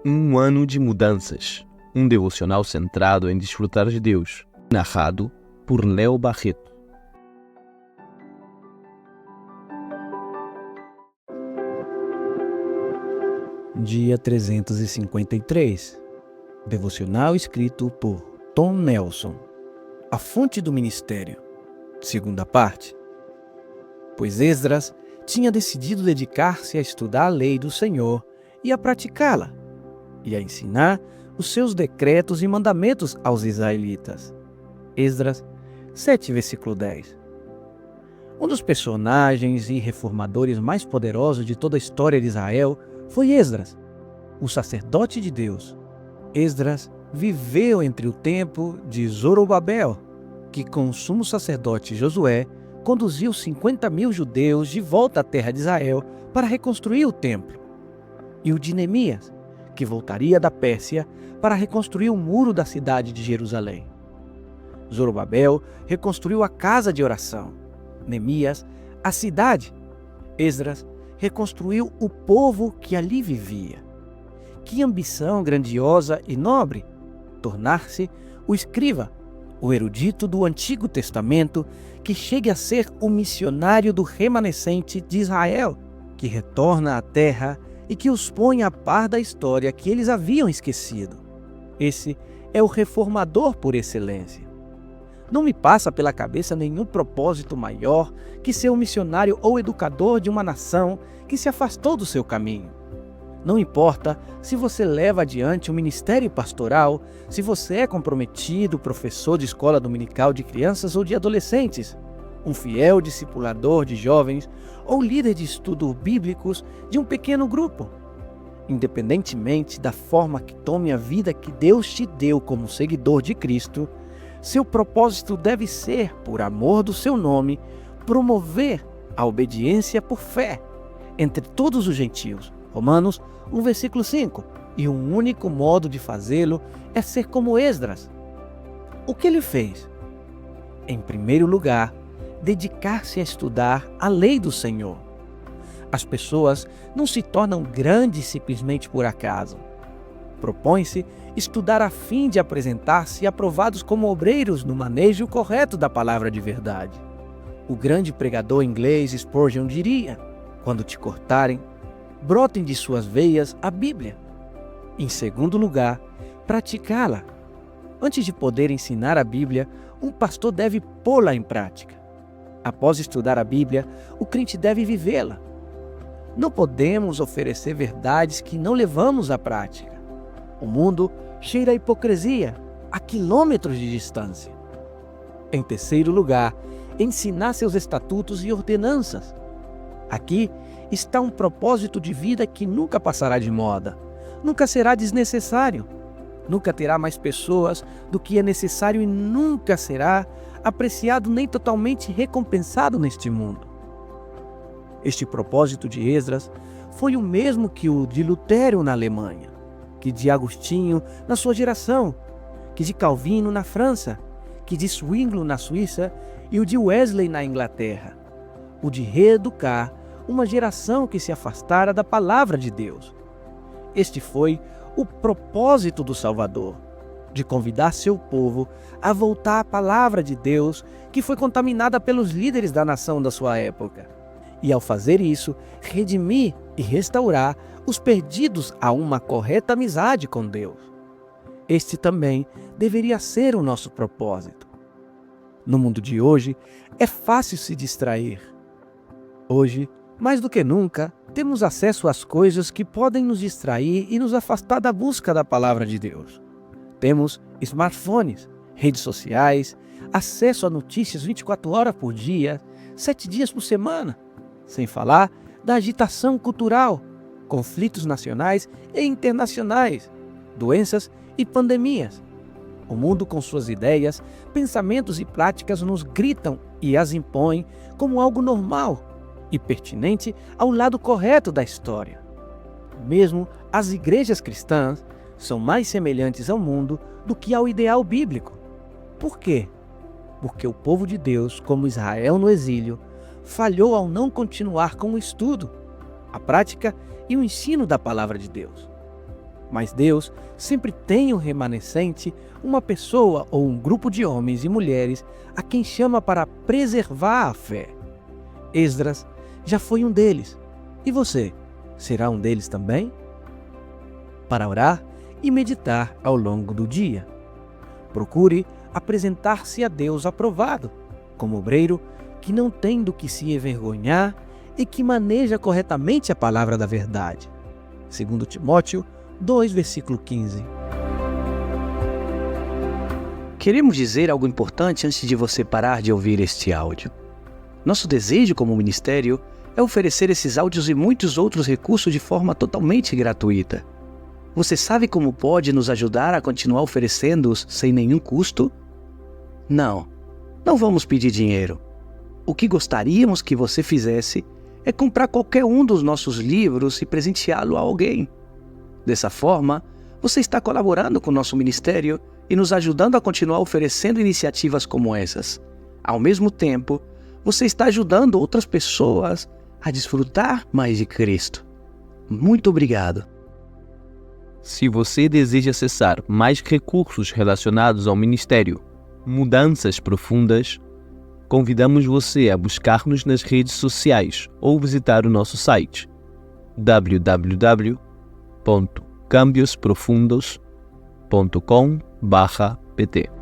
Um ano de mudanças. Um devocional centrado em desfrutar de Deus. Narrado por Léo Barreto. Dia 353. Devocional escrito por Tom Nelson. A fonte do ministério. Segunda parte. Pois Esdras tinha decidido dedicar-se a estudar a lei do Senhor e a praticá-la, e a ensinar os seus decretos e mandamentos aos israelitas. Esdras 7, versículo 10. Um dos personagens e reformadores mais poderosos de toda a história de Israel foi Esdras, o sacerdote de Deus. Esdras viveu entre o tempo de Zorobabel, que com o sumo sacerdote Josué conduziu 50.000 judeus de volta à terra de Israel para reconstruir o templo, e o de Neemias, que voltaria da Pérsia para reconstruir o muro da cidade de Jerusalém. Zorobabel reconstruiu a casa de oração, Neemias, a cidade. Esdras reconstruiu o povo que ali vivia. Que ambição grandiosa e nobre! Tornar-se o escriba, o erudito do Antigo Testamento, que chegue a ser o missionário do remanescente de Israel, que retorna à terra e que os põe a par da história que eles haviam esquecido. Esse é o reformador por excelência. Não me passa pela cabeça nenhum propósito maior que ser um missionário ou educador de uma nação que se afastou do seu caminho. Não importa se você leva adiante um ministério pastoral, se você é comprometido, professor de escola dominical de crianças ou de adolescentes, um fiel discipulador de jovens ou líder de estudos bíblicos de um pequeno grupo. Independentemente da forma que tome a vida que Deus te deu como seguidor de Cristo, seu propósito deve ser, por amor do seu nome, promover a obediência por fé entre todos os gentios. Romanos 1, versículo 5. E um único modo de fazê-lo é ser como Esdras. O que ele fez? Em primeiro lugar, dedicar-se a estudar a lei do Senhor. As pessoas não se tornam grandes simplesmente por acaso. Propõe-se estudar a fim de apresentar-se aprovados como obreiros no manejo correto da palavra de verdade. O grande pregador inglês Spurgeon diria: quando te cortarem, brotem de suas veias a Bíblia. Em segundo lugar, praticá-la. Antes de poder ensinar a Bíblia, um pastor deve pô-la em prática. Após estudar a Bíblia, o crente deve vivê-la. Não podemos oferecer verdades que não levamos à prática. O mundo cheira a hipocrisia a quilômetros de distância. Em terceiro lugar, ensinar seus estatutos e ordenanças. Aqui está um propósito de vida que nunca passará de moda, nunca será desnecessário, nunca terá mais pessoas do que é necessário e nunca será apreciado nem totalmente recompensado neste mundo. Este propósito de Esdras foi o mesmo que o de Lutero na Alemanha, que de Agostinho na sua geração, que de Calvino na França, que de Zwinglio na Suíça e o de Wesley na Inglaterra, o de reeducar uma geração que se afastara da palavra de Deus. Este foi o propósito do Salvador, de convidar seu povo a voltar à palavra de Deus que foi contaminada pelos líderes da nação da sua época, e ao fazer isso, redimir e restaurar os perdidos a uma correta amizade com Deus. Este também deveria ser o nosso propósito. No mundo de hoje, é fácil se distrair. Hoje, mais do que nunca, temos acesso às coisas que podem nos distrair e nos afastar da busca da palavra de Deus. Temos smartphones, redes sociais, acesso a notícias 24 horas por dia, 7 dias por semana, sem falar da agitação cultural, conflitos nacionais e internacionais, doenças e pandemias. O mundo, com suas ideias, pensamentos e práticas, nos gritam e as impõem como algo normal e pertinente ao lado correto da história. Mesmo as igrejas cristãs são mais semelhantes ao mundo do que ao ideal bíblico. Por quê? Porque o povo de Deus, como Israel no exílio, falhou ao não continuar com o estudo, a prática e o ensino da palavra de Deus. Mas Deus sempre tem um remanescente, uma pessoa ou um grupo de homens e mulheres a quem chama para preservar a fé. Esdras já foi um deles. E você, será um deles também? Para orar e meditar ao longo do dia, procure apresentar-se a Deus aprovado, como obreiro que não tem do que se envergonhar e que maneja corretamente a palavra da verdade. 2 Timóteo 2, versículo 15. Queremos dizer algo importante antes de você parar de ouvir este áudio. Nosso desejo como ministério é oferecer esses áudios e muitos outros recursos de forma totalmente gratuita. Você sabe como pode nos ajudar a continuar oferecendo-os sem nenhum custo? Não vamos pedir dinheiro. O que gostaríamos que você fizesse é comprar qualquer um dos nossos livros e presenteá-lo a alguém. Dessa forma, você está colaborando com o nosso ministério e nos ajudando a continuar oferecendo iniciativas como essas. Ao mesmo tempo, você está ajudando outras pessoas a desfrutar mais de Cristo. Muito obrigado. Se você deseja acessar mais recursos relacionados ao ministério Mudanças Profundas, convidamos você a buscar-nos nas redes sociais ou visitar o nosso site www.cambiosprofundos.com/pt.